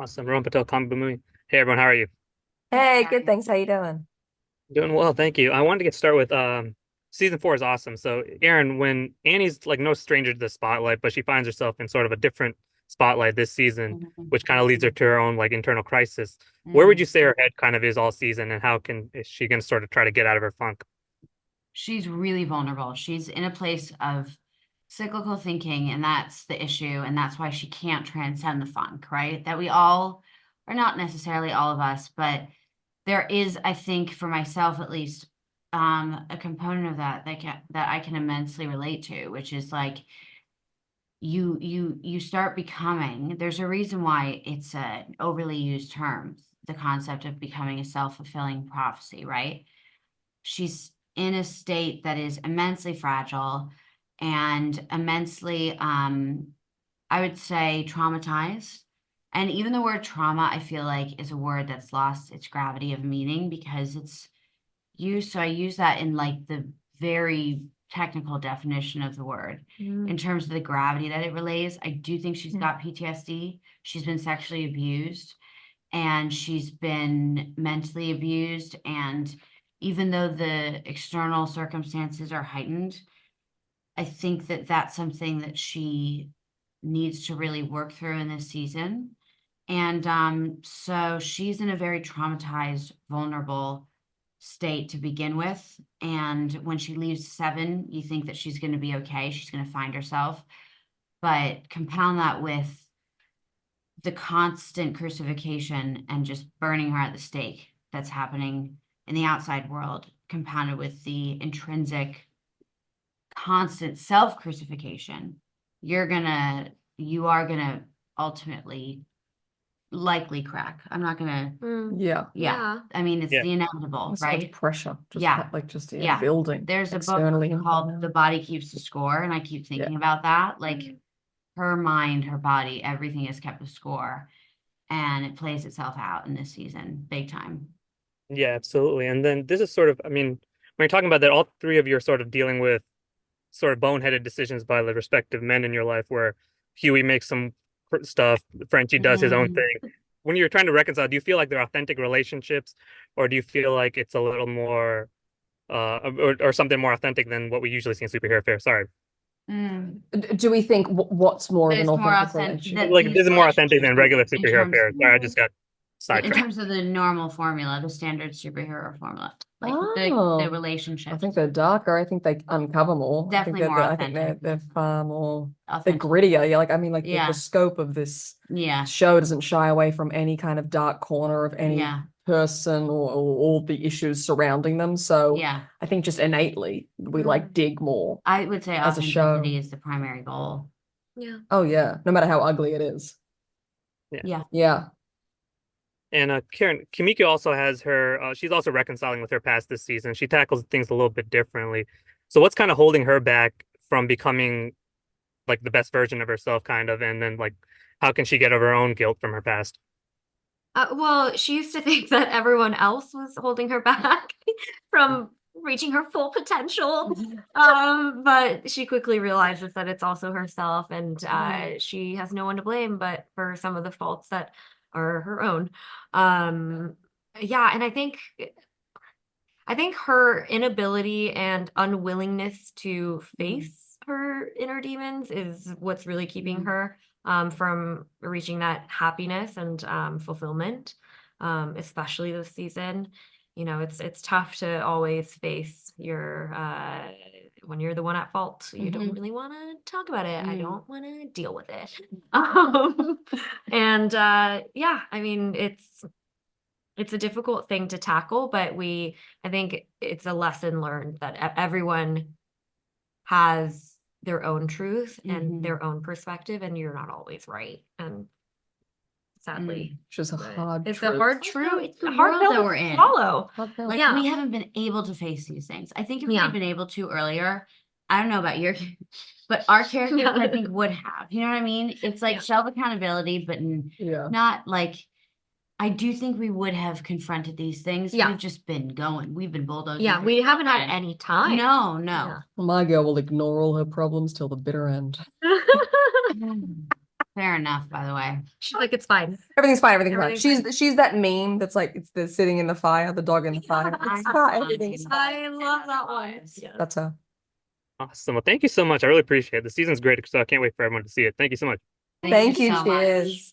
Awesome. Rohan Patel, Comic Book Movie. Hey everyone, how are you? Hey, good, thanks. How you doing? Doing well, thank you. I wanted to get started with season four is awesome. So Aaron, when Annie's like no stranger to the spotlight, but she finds herself in sort of a different spotlight this season, Mhm. which kind of leads her to her own like internal crisis. Where would Mm. you say her head kind of is all season, and how is she gonna sort of try to get out of her funk? She's really vulnerable. She's in a place of cyclical thinking, and that's the issue. And that's why she can't transcend the funk, right? That we all, or not necessarily all of us, but there is, I think, for myself at least, a component of that I can immensely relate to, which is like you start becoming. There's a reason why it's an overly used term, the concept of becoming a self-fulfilling prophecy, right? She's in a state that is immensely fragile and immensely, I would say, traumatized. And even the word trauma, I feel like, is a word that's lost its gravity of meaning because it's used. So I use that in like the very technical definition of the word. In terms of the gravity that it relays. I do think she's got PTSD. She's been sexually abused and she's been mentally abused. And even though the external circumstances are heightened, I think that that's something that she needs to really work through in this season. And so she's in a very traumatized, vulnerable state to begin with. And when she leaves Seven, you think that she's going to be okay. She's going to find herself. But compound that with the constant crucifixion and just burning her at the stake that's happening in the outside world, compounded with the intrinsic constant self crucifixion, you are gonna ultimately likely crack. I'm not gonna, Yeah. yeah. Yeah. I mean, it's Yeah, the inevitable, So much right? pressure, just Yeah. like just Yeah. building There's a book externally and called The internally. Body Keeps the Score, and I keep Yeah. thinking about that. Like her mind, her body, everything is kept a score, and it plays itself out in this season, big time. yeah, absolutely. And then this is sort of, I mean, when you're talking about that, all three of you are sort of dealing with sort of boneheaded decisions by the respective men in your life where Huey makes some stuff, Frenchie does his own Mm. thing. When you're trying to reconcile, do you feel like they're authentic relationships, or do you feel like it's a little more or something more authentic than what we usually see in superhero affairs? Sorry. Mm. Do we think what's more of an There's more authentic authentic relationship? that Like these this is more authentic relationships than are regular in superhero terms affairs. Sorry, I just got in sidetracked. terms of the normal formula, the standard superhero formula, like the Oh, I relationships, think they're darker. I think they uncover more. definitely more I think authentic. they're far more they're Authentic. grittier. Yeah, like I mean, like the Yeah. scope of this Yeah. show doesn't shy away from any kind of dark corner of any Yeah. person or all the issues surrounding them. So Yeah. I think just innately we like dig more I would say as a show. authenticity is the primary goal. Yeah. Oh yeah, no matter how ugly it is. Yeah. Yeah. Yeah. And Karen Kimiko also has her. She's also reconciling with her past this season. She tackles things a little bit differently. So what's kind of holding her back from becoming like the best version of herself, kind of, and then like how can she get over her own guilt from her past? Well, she used to think that everyone else was holding her back from reaching her full potential. But she quickly realizes that it's also herself, and she has no one to blame but for some of the faults that are her own. Um, yeah, and I think her inability and unwillingness to face her inner demons is what's really keeping her from reaching that happiness and fulfillment, especially this season. You know, it's tough to always face your when you're the one at fault. You don't really want to talk about it. I don't want to deal with it. Um, and yeah, I mean, it's a difficult thing to tackle, but I think it's a lesson learned that everyone has their own truth and their own perspective, and you're not always right. And sadly, Which is a hard it's truth. a hard truth. It's the Hard world pill that to we're in. swallow. Like Yeah. we haven't been able to face these things. I think if Yeah. we'd been able to earlier, I don't know about your, but our characters, I think, would have. You know what I mean? It's like self accountability, but not like. I do think we would have confronted these things. Yeah. We've just been going. We've been bulldozing. Yeah, we haven't had any time. No, Yeah. no. My girl will ignore all her problems till the bitter end. Fair enough, by the way. She's like, it's fine. Everything's fine. Everything's fine. Everything's She's that meme that's like it's the sitting in the fire, the dog in the fire. It's fine. Everything's fine. I love that one. Yeah. That's her. Awesome. Well, thank you so much. I really appreciate it. The season's great, so I can't wait for everyone to see it. Thank you so much. Thank you. so much. Cheers.